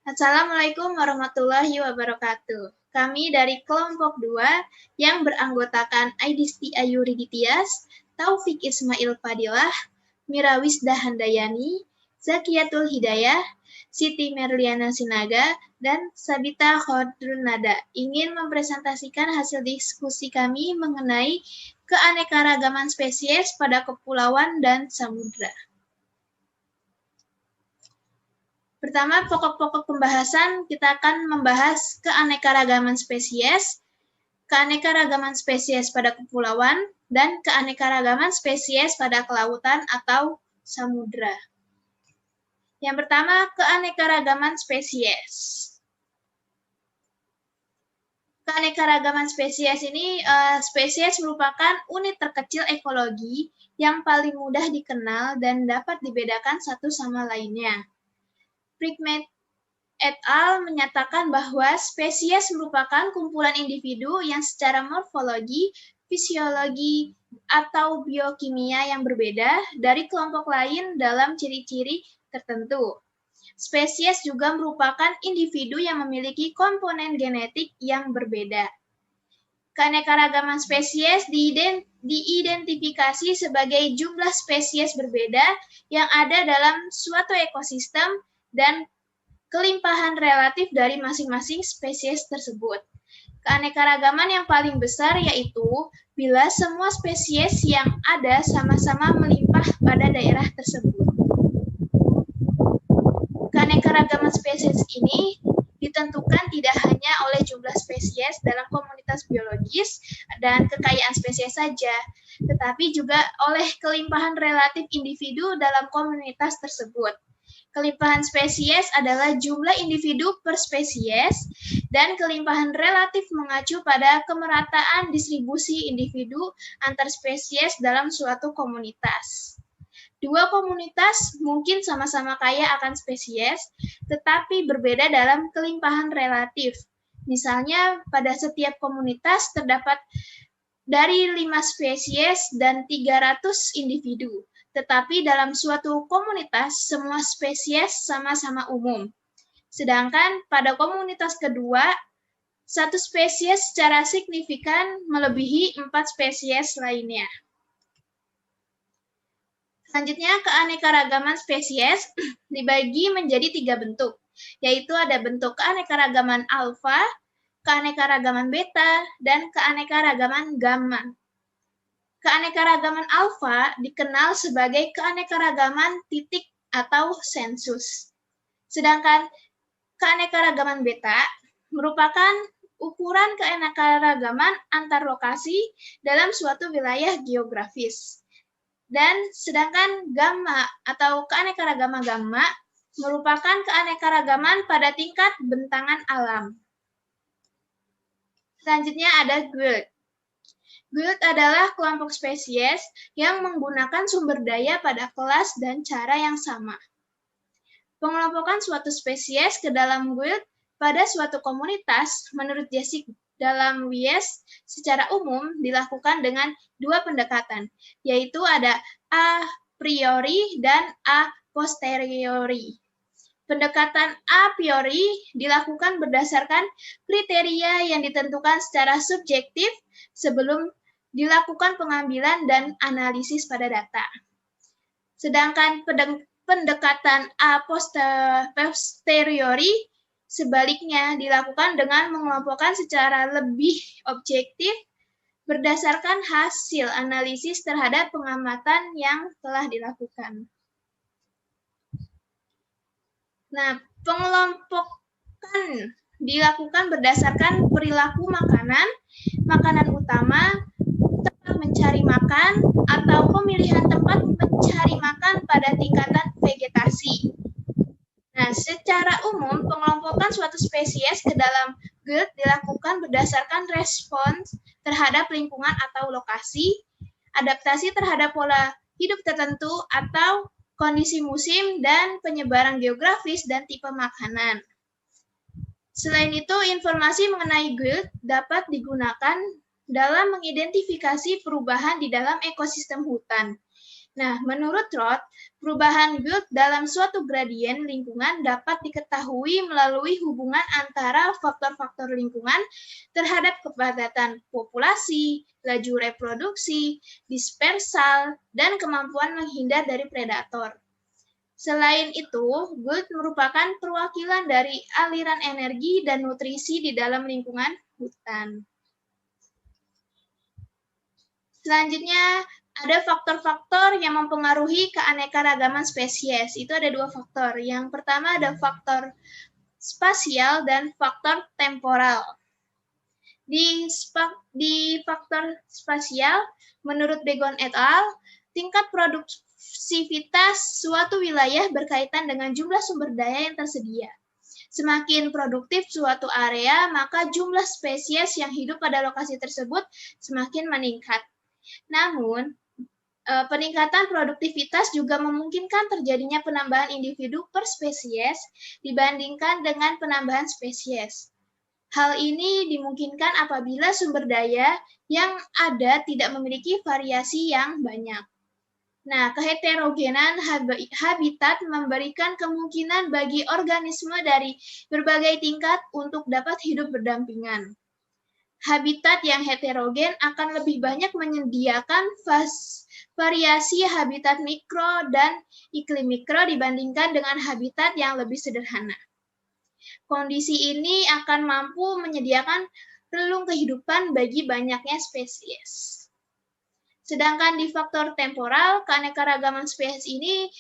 Assalamualaikum warahmatullahi wabarakatuh. Kami dari kelompok 2 yang beranggotakan Aidisti Ayuri Ditias, Taufik Ismail Fadilah, Mirawisda Handayani, Zakiyatul Hidayah, Siti Merliana Sinaga, dan Sabita Khodrunada ingin mempresentasikan hasil diskusi kami mengenai keanekaragaman spesies pada kepulauan dan samudra. Pertama, pokok-pokok pembahasan kita akan membahas keanekaragaman spesies pada kepulauan, dan keanekaragaman spesies pada kelautan atau samudra. Yang pertama, keanekaragaman spesies. Keanekaragaman spesies ini, spesies merupakan unit terkecil ekologi yang paling mudah dikenal dan dapat dibedakan satu sama lainnya. Prickman et al. Menyatakan bahwa spesies merupakan kumpulan individu yang secara morfologi, fisiologi, atau biokimia yang berbeda dari kelompok lain dalam ciri-ciri tertentu. Spesies juga merupakan individu yang memiliki komponen genetik yang berbeda. Keanekaragaman spesies diidentifikasi sebagai jumlah spesies berbeda yang ada dalam suatu ekosistem dan kelimpahan relatif dari masing-masing spesies tersebut. Keanekaragaman yang paling besar yaitu bila semua spesies yang ada sama-sama melimpah pada daerah tersebut. Keanekaragaman spesies ini ditentukan tidak hanya oleh jumlah spesies dalam komunitas biologis dan kekayaan spesies saja, tetapi juga oleh kelimpahan relatif individu dalam komunitas tersebut. Kelimpahan spesies adalah jumlah individu per spesies, dan kelimpahan relatif mengacu pada kemerataan distribusi individu antar spesies dalam suatu komunitas. Dua komunitas mungkin sama-sama kaya akan spesies, tetapi berbeda dalam kelimpahan relatif. Misalnya, pada setiap komunitas terdapat dari 5 spesies dan 300 individu. Tetapi dalam suatu komunitas, semua spesies sama-sama umum. Sedangkan pada komunitas kedua, satu spesies secara signifikan melebihi 4 spesies lainnya. Selanjutnya, keanekaragaman spesies dibagi menjadi 3 bentuk, yaitu ada bentuk keanekaragaman alfa, keanekaragaman beta, dan keanekaragaman gamma. Keanekaragaman alfa dikenal sebagai keanekaragaman titik atau sensus. Sedangkan keanekaragaman beta merupakan ukuran keanekaragaman antar lokasi dalam suatu wilayah geografis. Dan sedangkan gamma atau keanekaragaman gamma merupakan keanekaragaman pada tingkat bentangan alam. Selanjutnya ada guild. Guild adalah kelompok spesies yang menggunakan sumber daya pada kelas dan cara yang sama. Pengelompokan suatu spesies ke dalam guild pada suatu komunitas menurut Jessica dalam Wies secara umum dilakukan dengan 2 pendekatan, yaitu ada a priori dan a posteriori. Pendekatan a priori dilakukan berdasarkan kriteria yang ditentukan secara subjektif sebelum dilakukan pengambilan dan analisis pada data. Sedangkan pendekatan a posteriori sebaliknya dilakukan dengan mengelompokkan secara lebih objektif berdasarkan hasil analisis terhadap pengamatan yang telah dilakukan. Nah, pengelompokan dilakukan berdasarkan perilaku makanan utama, tempat mencari makan, atau pemilihan tempat mencari makan pada tingkatan vegetasi. Nah, secara umum, pengelompokan suatu spesies ke dalam guild dilakukan berdasarkan respons terhadap lingkungan atau lokasi, adaptasi terhadap pola hidup tertentu, atau kondisi musim dan penyebaran geografis dan tipe makanan. Selain itu, informasi mengenai guild dapat digunakan dalam mengidentifikasi perubahan di dalam ekosistem hutan. Nah, menurut Roth, perubahan build dalam suatu gradien lingkungan dapat diketahui melalui hubungan antara faktor-faktor lingkungan terhadap kepadatan populasi, laju reproduksi, dispersal, dan kemampuan menghindar dari predator. Selain itu, build merupakan perwakilan dari aliran energi dan nutrisi di dalam lingkungan hutan. Selanjutnya, ada faktor-faktor yang mempengaruhi keanekaragaman spesies. Itu ada dua faktor. Yang pertama ada faktor spasial dan faktor temporal. Di faktor spasial, menurut Begon et al., tingkat produktivitas suatu wilayah berkaitan dengan jumlah sumber daya yang tersedia. Semakin produktif suatu area, maka jumlah spesies yang hidup pada lokasi tersebut semakin meningkat. Namun, peningkatan produktivitas juga memungkinkan terjadinya penambahan individu per spesies dibandingkan dengan penambahan spesies. Hal ini dimungkinkan apabila sumber daya yang ada tidak memiliki variasi yang banyak. Nah, keheterogenan habitat memberikan kemungkinan bagi organisme dari berbagai tingkat untuk dapat hidup berdampingan. Habitat yang heterogen akan lebih banyak menyediakan variasi habitat mikro dan iklim mikro dibandingkan dengan habitat yang lebih sederhana. Kondisi ini akan mampu menyediakan relung kehidupan bagi banyaknya spesies. Sedangkan di faktor temporal, keanekaragaman spesies ini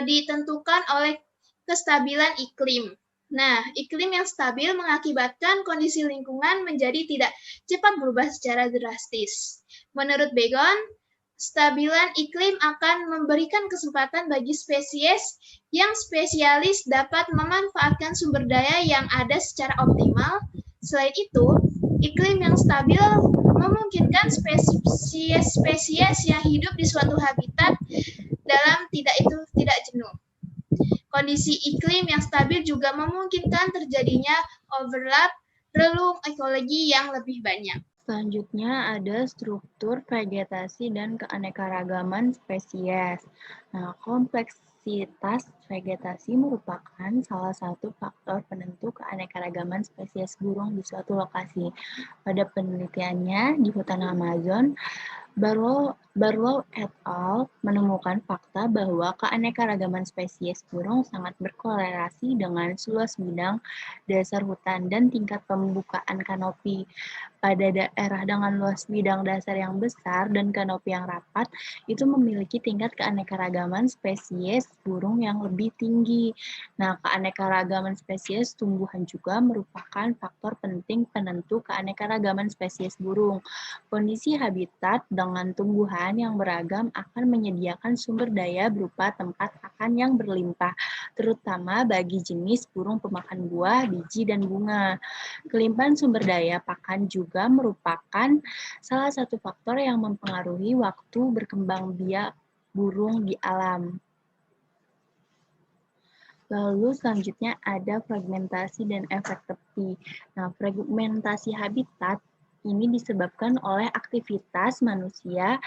ditentukan oleh kestabilan iklim. Nah, iklim yang stabil mengakibatkan kondisi lingkungan menjadi tidak cepat berubah secara drastis. Menurut Begon, stabilan iklim akan memberikan kesempatan bagi spesies yang spesialis dapat memanfaatkan sumber daya yang ada secara optimal. Selain itu, iklim yang stabil memungkinkan spesies yang hidup di suatu habitat dalam tidak jenuh. Kondisi iklim yang stabil juga memungkinkan terjadinya overlap relung ekologi yang lebih banyak. Selanjutnya ada struktur vegetasi dan keanekaragaman spesies. Nah, kompleksitas vegetasi merupakan salah satu faktor penentu keanekaragaman spesies burung di suatu lokasi. Pada penelitiannya di hutan Amazon, Barlow et al. Menemukan fakta bahwa keanekaragaman spesies burung sangat berkorelasi dengan luas bidang dasar hutan dan tingkat pembukaan kanopi. Pada daerah dengan luas bidang dasar yang besar dan kanopi yang rapat, itu memiliki tingkat keanekaragaman spesies burung yang lebih tinggi. Nah, keanekaragaman spesies tumbuhan juga merupakan faktor penting penentu keanekaragaman spesies burung. Kondisi habitat dengan tumbuhan yang beragam akan menyediakan sumber daya berupa tempat makan yang berlimpah, terutama bagi jenis burung pemakan buah, biji, dan bunga. Kelimpahan sumber daya pakan juga merupakan salah satu faktor yang mempengaruhi waktu berkembang biak burung di alam. Lalu selanjutnya ada fragmentasi dan efek tepi. Nah, fragmentasi habitat ini disebabkan oleh aktivitas manusia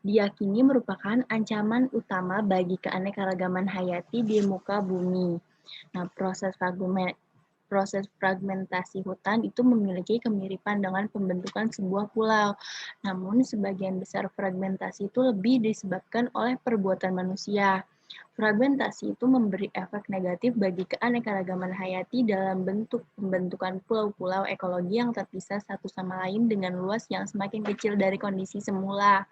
diyakini merupakan ancaman utama bagi keanekaragaman hayati di muka bumi. Nah, proses fragmentasi hutan itu memiliki kemiripan dengan pembentukan sebuah pulau. Namun, sebagian besar fragmentasi itu lebih disebabkan oleh perbuatan manusia. Fragmentasi itu memberi efek negatif bagi keanekaragaman hayati dalam bentuk pembentukan pulau-pulau ekologi yang terpisah satu sama lain dengan luas yang semakin kecil dari kondisi semula.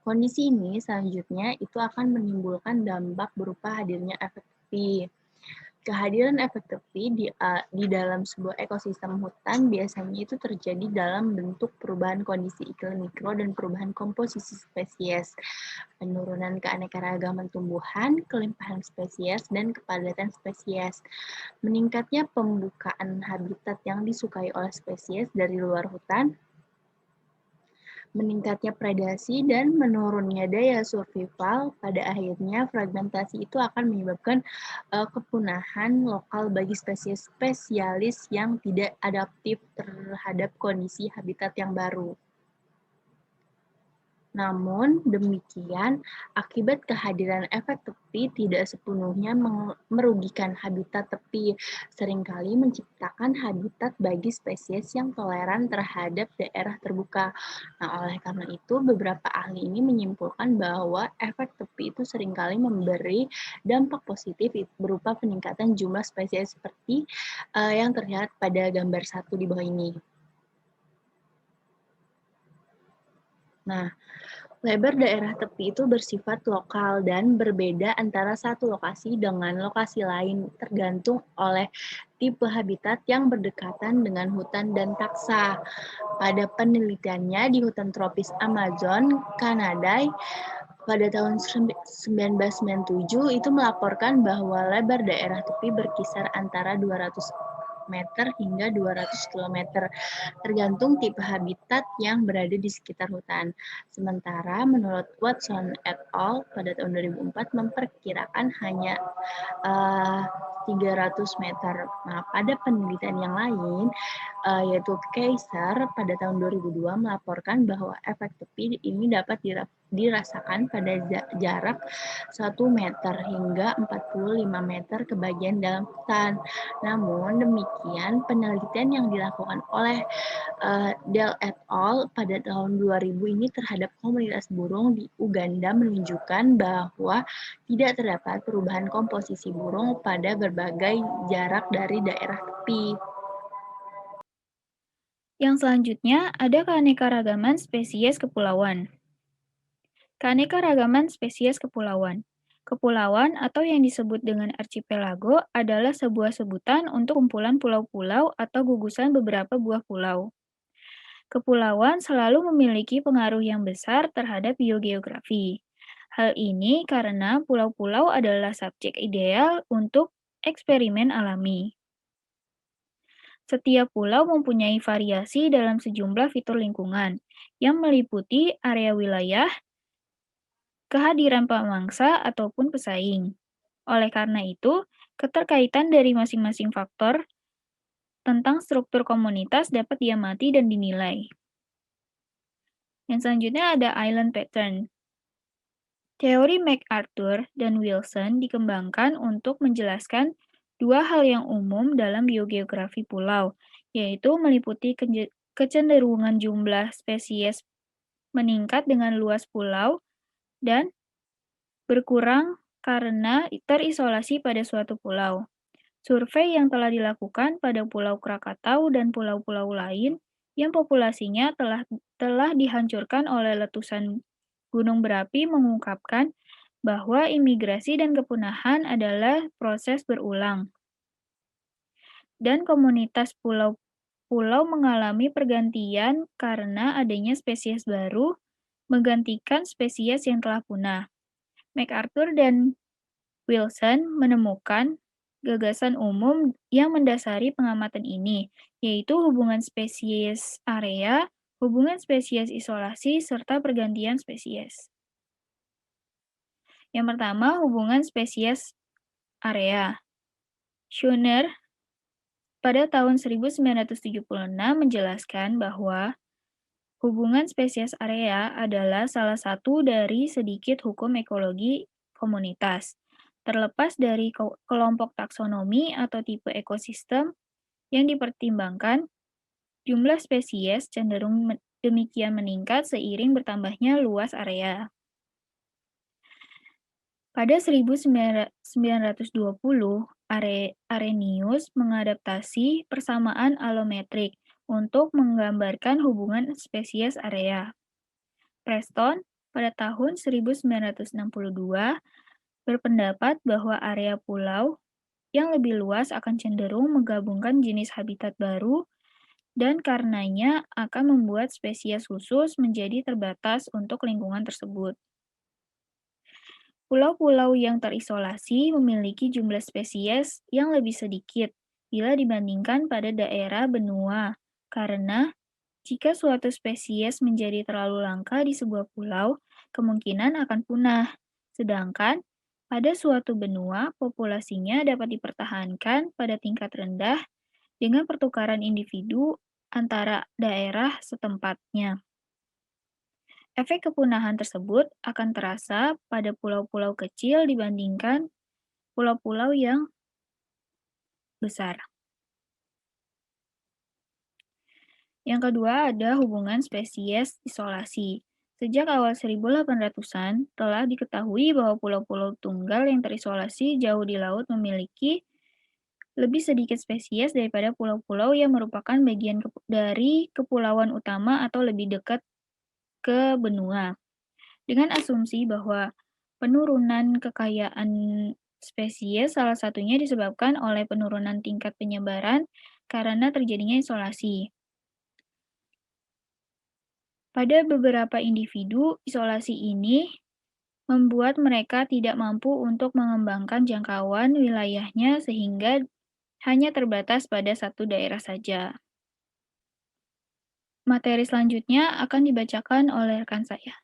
Kondisi ini selanjutnya itu akan menimbulkan dampak berupa hadirnya efek tepi. Kehadiran efek tepi di dalam sebuah ekosistem hutan biasanya itu terjadi dalam bentuk perubahan kondisi iklim mikro dan perubahan komposisi spesies, penurunan keanekaragaman tumbuhan, kelimpahan spesies, dan kepadatan spesies. Meningkatnya pembukaan habitat yang disukai oleh spesies dari luar hutan, meningkatnya predasi, dan menurunnya daya survival, pada akhirnya fragmentasi itu akan menyebabkan kepunahan lokal bagi spesies spesialis yang tidak adaptif terhadap kondisi habitat yang baru. Namun demikian, akibat kehadiran efek tepi tidak sepenuhnya merugikan habitat tepi, seringkali menciptakan habitat bagi spesies yang toleran terhadap daerah terbuka. Nah, oleh karena itu, beberapa ahli ini menyimpulkan bahwa efek tepi itu seringkali memberi dampak positif berupa peningkatan jumlah spesies seperti yang terlihat pada gambar 1 di bawah ini. Nah, lebar daerah tepi itu bersifat lokal dan berbeda antara satu lokasi dengan lokasi lain, tergantung oleh tipe habitat yang berdekatan dengan hutan dan taksa. Pada penelitiannya di hutan tropis Amazon, Kanada, pada tahun 1997 itu melaporkan bahwa lebar daerah tepi berkisar antara 200 meter hingga 200 km, tergantung tipe habitat yang berada di sekitar hutan. Sementara menurut Watson et al. Pada tahun 2004 memperkirakan hanya 300 meter. Nah, pada penelitian yang lain, yaitu Kaiser pada tahun 2002 melaporkan bahwa efek tepi ini dapat dirasakan pada jarak 1 meter hingga 45 meter ke bagian dalam hutan. Namun demikian, penelitian yang dilakukan oleh Dell et al. Pada tahun 2000 ini terhadap komunitas burung di Uganda menunjukkan bahwa tidak terdapat perubahan komposisi burung pada berbagai jarak dari daerah tepi. Yang selanjutnya ada keanekaragaman spesies kepulauan. Keanekaragaman spesies kepulauan. Kepulauan atau yang disebut dengan archipelago adalah sebuah sebutan untuk kumpulan pulau-pulau atau gugusan beberapa buah pulau. Kepulauan selalu memiliki pengaruh yang besar terhadap biogeografi. Hal ini karena pulau-pulau adalah subjek ideal untuk eksperimen alami. Setiap pulau mempunyai variasi dalam sejumlah fitur lingkungan, yang meliputi area wilayah, kehadiran pemangsa, ataupun pesaing. Oleh karena itu, keterkaitan dari masing-masing faktor tentang struktur komunitas dapat diamati dan dinilai. Yang selanjutnya ada island pattern. Teori MacArthur dan Wilson dikembangkan untuk menjelaskan dua hal yang umum dalam biogeografi pulau, yaitu meliputi kecenderungan jumlah spesies meningkat dengan luas pulau dan berkurang karena terisolasi pada suatu pulau. Survei yang telah dilakukan pada Pulau Krakatau dan pulau-pulau lain yang populasinya telah dihancurkan oleh letusan gunung berapi mengungkapkan bahwa imigrasi dan kepunahan adalah proses berulang. Dan komunitas pulau-pulau mengalami pergantian karena adanya spesies baru menggantikan spesies yang telah punah. MacArthur dan Wilson menemukan gagasan umum yang mendasari pengamatan ini, yaitu hubungan spesies area, hubungan spesies isolasi, serta pergantian spesies. Yang pertama, hubungan spesies area. Schoner pada tahun 1976 menjelaskan bahwa hubungan spesies area adalah salah satu dari sedikit hukum ekologi komunitas. Terlepas dari kelompok taksonomi atau tipe ekosistem yang dipertimbangkan, jumlah spesies cenderung demikian meningkat seiring bertambahnya luas area. Pada 1920, Arrhenius mengadaptasi persamaan alometrik untuk menggambarkan hubungan spesies area. Preston pada tahun 1962 berpendapat bahwa area pulau yang lebih luas akan cenderung menggabungkan jenis habitat baru dan karenanya akan membuat spesies khusus menjadi terbatas untuk lingkungan tersebut. Pulau-pulau yang terisolasi memiliki jumlah spesies yang lebih sedikit bila dibandingkan pada daerah benua, karena jika suatu spesies menjadi terlalu langka di sebuah pulau, kemungkinan akan punah. Sedangkan pada suatu benua, populasinya dapat dipertahankan pada tingkat rendah dengan pertukaran individu antara daerah setempatnya. Efek kepunahan tersebut akan terasa pada pulau-pulau kecil dibandingkan pulau-pulau yang besar. Yang kedua ada hubungan spesies isolasi. Sejak awal 1800-an, telah diketahui bahwa pulau-pulau tunggal yang terisolasi jauh di laut memiliki lebih sedikit spesies daripada pulau-pulau yang merupakan bagian dari kepulauan utama atau lebih dekat ke benua. Dengan asumsi bahwa penurunan kekayaan spesies salah satunya disebabkan oleh penurunan tingkat penyebaran karena terjadinya isolasi. Pada beberapa individu, isolasi ini membuat mereka tidak mampu untuk mengembangkan jangkauan wilayahnya sehingga hanya terbatas pada satu daerah saja. Materi selanjutnya akan dibacakan oleh rekan saya.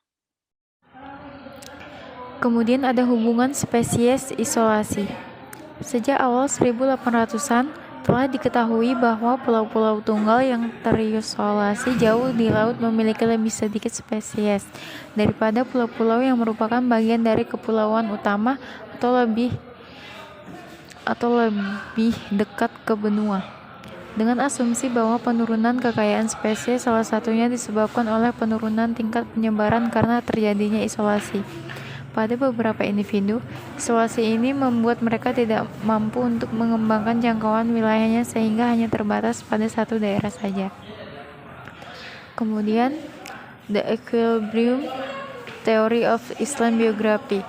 Kemudian ada hubungan spesies isolasi. Sejak awal 1800-an, telah diketahui bahwa pulau-pulau tunggal yang terisolasi jauh di laut memiliki lebih sedikit spesies daripada pulau-pulau yang merupakan bagian dari kepulauan utama atau lebih dekat ke benua. Dengan asumsi bahwa penurunan kekayaan spesies salah satunya disebabkan oleh penurunan tingkat penyebaran karena terjadinya isolasi. Pada beberapa individu, isolasi ini membuat mereka tidak mampu untuk mengembangkan jangkauan wilayahnya sehingga hanya terbatas pada satu daerah saja. Kemudian, The Equilibrium Theory of Island Geography.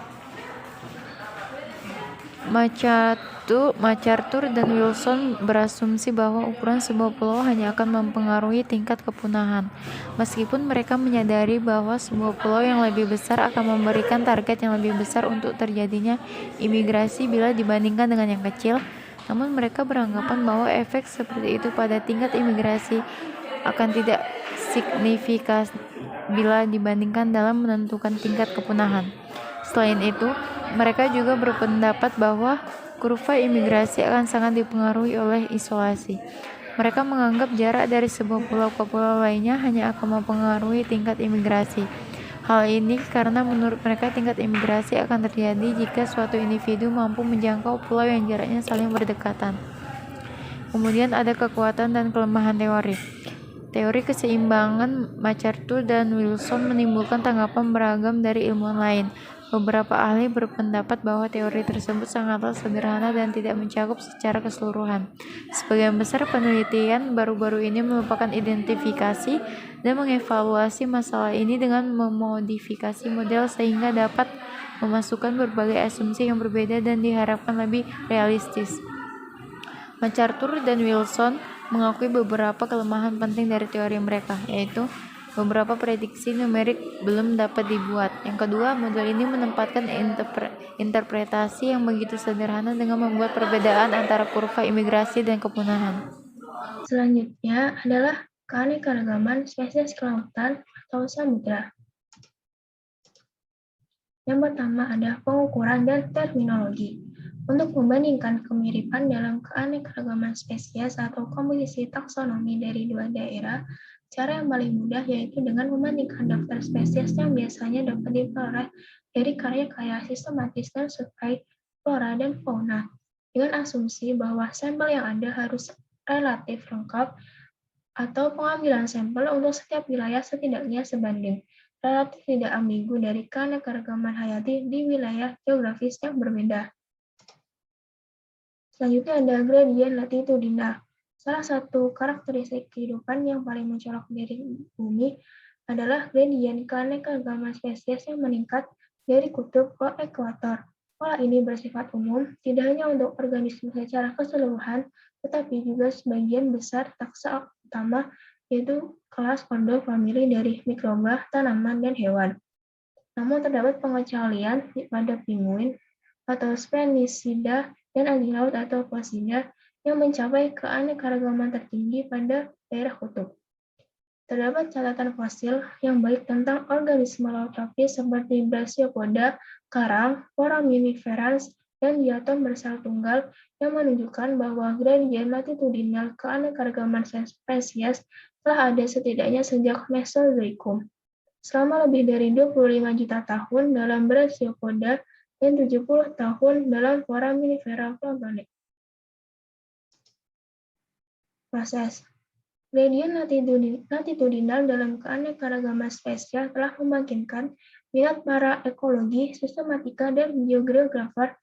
MacArthur dan Wilson berasumsi bahwa ukuran sebuah pulau hanya akan mempengaruhi tingkat kepunahan, meskipun mereka menyadari bahwa sebuah pulau yang lebih besar akan memberikan target yang lebih besar untuk terjadinya imigrasi bila dibandingkan dengan yang kecil. Namun mereka beranggapan bahwa efek seperti itu pada tingkat imigrasi akan tidak signifikan bila dibandingkan dalam menentukan tingkat kepunahan. Selain itu, mereka juga berpendapat bahwa kurva imigrasi akan sangat dipengaruhi oleh isolasi. Mereka menganggap jarak dari sebuah pulau ke pulau lainnya hanya akan mempengaruhi tingkat imigrasi. Hal ini karena menurut mereka tingkat imigrasi akan terjadi jika suatu individu mampu menjangkau pulau yang jaraknya saling berdekatan. Kemudian ada kekuatan dan kelemahan teori. Teori keseimbangan MacArthur dan Wilson menimbulkan tanggapan beragam dari ilmuwan lain. Beberapa ahli berpendapat bahwa teori tersebut sangatlah sederhana dan tidak mencakup secara keseluruhan. Sebagian besar penelitian baru-baru ini merupakan identifikasi dan mengevaluasi masalah ini dengan memodifikasi model sehingga dapat memasukkan berbagai asumsi yang berbeda dan diharapkan lebih realistis. MacArthur dan Wilson mengakui beberapa kelemahan penting dari teori mereka, yaitu beberapa prediksi numerik belum dapat dibuat. Yang kedua, model ini menempatkan interpretasi yang begitu sederhana dengan membuat perbedaan antara kurva imigrasi dan kepunahan. Selanjutnya adalah keanekaragaman spesies kelautan atau samudra. Yang pertama ada pengukuran dan terminologi. Untuk membandingkan kemiripan dalam keanekaragaman spesies atau komposisi taksonomi dari dua daerah, cara yang paling mudah yaitu dengan membandingkan daftar spesies yang biasanya dapat diperoleh dari karya-karya sistematis dan survei flora dan fauna, dengan asumsi bahwa sampel yang ada harus relatif lengkap atau pengambilan sampel untuk setiap wilayah setidaknya sebanding, relatif tidak ambigu dari keanekaragaman hayati di wilayah geografis yang berbeda. Selanjutnya ada gradien latitudinal. Salah satu karakteristik kehidupan yang paling mencolok dari bumi adalah gradien keanekaragaman spesies yang meningkat dari kutub ke ekuator. Pola ini bersifat umum, tidak hanya untuk organisme secara keseluruhan, tetapi juga sebagian besar taksa utama, yaitu kelas ordo famili dari mikroba, tanaman, dan hewan. Namun terdapat pengecualian pada penguin atau Sphenisida dan anjing laut atau Phasida yang mencapai keanekaragaman tertinggi pada daerah kutub. Terdapat catatan fosil yang baik tentang organisme laut tropis seperti Brachiopoda, karang, Foraminiferans, dan diatom bersel tunggal yang menunjukkan bahwa gradien latitudinal keanekaragaman spesies telah ada setidaknya sejak Mesozoikum. selama lebih dari 25 juta tahun dalam Brachiopoda dan 70 tahun dalam Foraminifera Planktonik. Proses gradien latitudinal dalam keanekaragaman spesial telah membangkitkan minat para ekologi, sistematika, dan geografer.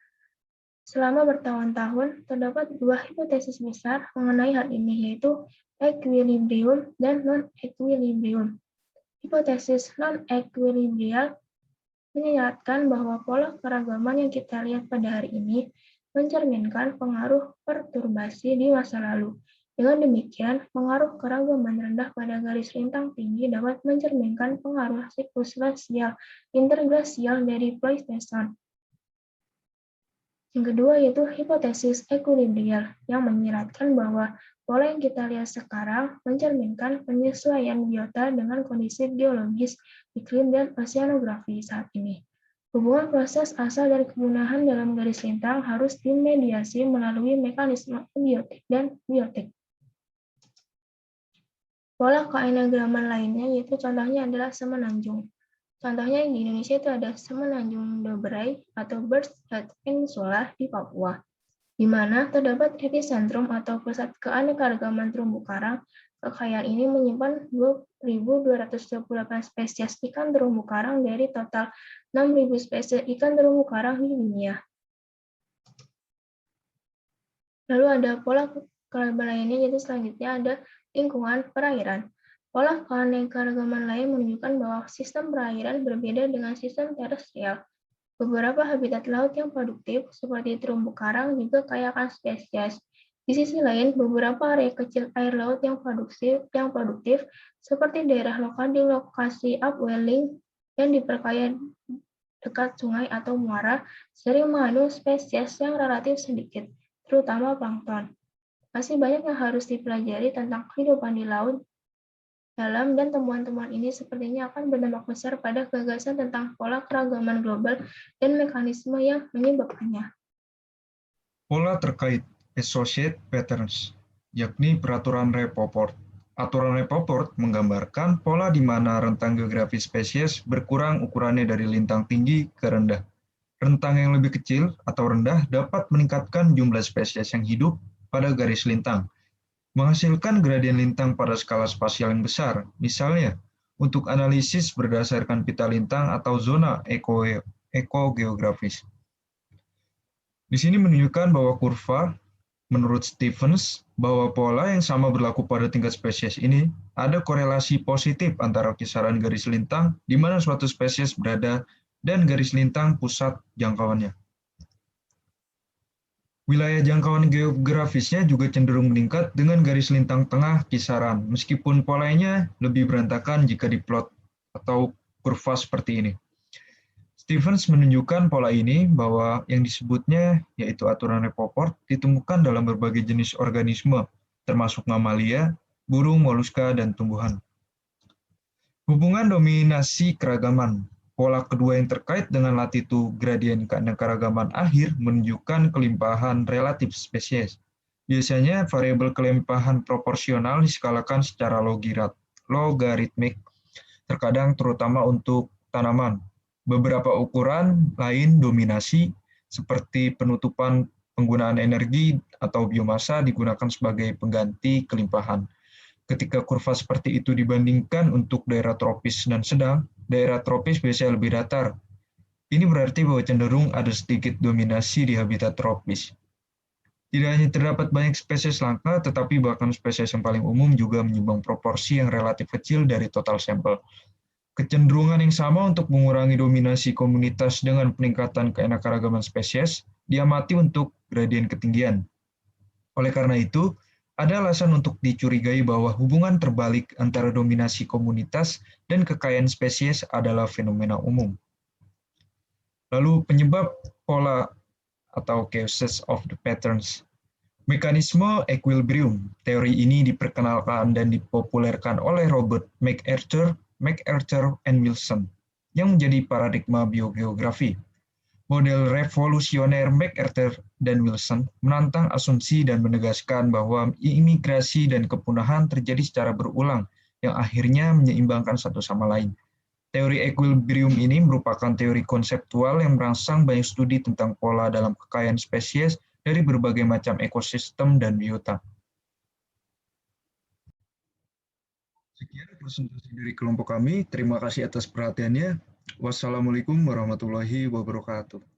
Selama bertahun-tahun, terdapat dua hipotesis besar mengenai hal ini, yaitu equilibrium dan non-equilibrium. Hipotesis non-equilibrial menyeratkan bahwa pola keragaman yang kita lihat pada hari ini mencerminkan pengaruh perturbasi di masa lalu. Dengan demikian, pengaruh keragaman rendah pada garis lintang tinggi dapat mencerminkan pengaruh siklus glasial interglasial dari Pleistosen. Yang kedua yaitu hipotesis equilibrial yang menyiratkan bahwa pola yang kita lihat sekarang mencerminkan penyesuaian biota dengan kondisi geologis, iklim, dan oceanografi saat ini. Hubungan proses asal dari kepunahan dalam garis lintang harus dimediasi melalui mekanisme abiotik dan biotik. Pola keanegraman lainnya yaitu contohnya adalah semenanjung. Contohnya di Indonesia itu ada semenanjung Doberai atau Birds Head Peninsula di Papua, di mana terdapat epicentrum atau pusat keanekaragaman terumbu karang. Kekayaan ini menyimpan 2.228 spesies ikan terumbu karang dari total 6.000 spesies ikan terumbu karang di dunia. Lalu ada pola keanekaragaman lainnya yaitu selanjutnya ada lingkungan perairan. Pola keanekaragaman lain menunjukkan bahwa sistem perairan berbeda dengan sistem terestrial. Beberapa habitat laut yang produktif, seperti terumbu karang, juga kaya akan spesies. Di sisi lain, beberapa area kecil air laut yang produktif seperti daerah lokal di lokasi upwelling yang diperkaya dekat sungai atau muara, sering mengandung spesies yang relatif sedikit, terutama plankton. Masih banyak yang harus dipelajari tentang kehidupan di laut dalam, dan temuan-temuan ini sepertinya akan berdampak besar pada gagasan tentang pola keragaman global dan mekanisme yang menyebabkannya. Pola terkait associate patterns, yakni peraturan Rapoport. Aturan Rapoport menggambarkan pola di mana rentang geografis spesies berkurang ukurannya dari lintang tinggi ke rendah. Rentang yang lebih kecil atau rendah dapat meningkatkan jumlah spesies yang hidup pada garis lintang, menghasilkan gradien lintang pada skala spasial yang besar, misalnya untuk analisis berdasarkan pita lintang atau zona ekogeografis. Di sini menunjukkan bahwa kurva, menurut Stephens, bahwa pola yang sama berlaku pada tingkat spesies ini, ada korelasi positif antara kisaran garis lintang di mana suatu spesies berada dan garis lintang pusat jangkauannya. Wilayah jangkauan geografisnya juga cenderung meningkat dengan garis lintang tengah kisaran, meskipun polanya lebih berantakan jika diplot atau kurva seperti ini. Stephens menunjukkan pola ini bahwa yang disebutnya, yaitu aturan Rapoport, ditemukan dalam berbagai jenis organisme, termasuk mamalia, burung, moluska, dan tumbuhan. Hubungan dominasi keragaman. Pola kedua yang terkait dengan latitud gradien keanekaragaman akhir menunjukkan kelimpahan relatif spesies. Biasanya variabel kelimpahan proporsional diskalakan secara logaritmik, terkadang terutama untuk tanaman. Beberapa ukuran lain dominasi, seperti penutupan penggunaan energi atau biomasa digunakan sebagai pengganti kelimpahan. Ketika kurva seperti itu dibandingkan untuk daerah tropis dan sedang, daerah tropis biasanya lebih datar. Ini berarti bahwa cenderung ada sedikit dominasi di habitat tropis. Tidak hanya terdapat banyak spesies langka, tetapi bahkan spesies yang paling umum juga menyumbang proporsi yang relatif kecil dari total sampel. Kecenderungan yang sama untuk mengurangi dominasi komunitas dengan peningkatan keanekaragaman spesies diamati untuk gradien ketinggian. Oleh karena itu, ada alasan untuk dicurigai bahwa hubungan terbalik antara dominasi komunitas dan kekayaan spesies adalah fenomena umum. Lalu penyebab pola atau causes of the patterns. Mekanisme equilibrium. Teori ini diperkenalkan dan dipopulerkan oleh Robert MacArthur and Wilson, yang menjadi paradigma biogeografi. Model revolusioner MacArthur dan Wilson menantang asumsi dan menegaskan bahwa imigrasi dan kepunahan terjadi secara berulang yang akhirnya menyeimbangkan satu sama lain. Teori equilibrium ini merupakan teori konseptual yang merangsang banyak studi tentang pola dalam kekayaan spesies dari berbagai macam ekosistem dan biota. Sekian presentasi dari kelompok kami. Terima kasih atas perhatiannya. Wassalamualaikum warahmatullahi wabarakatuh.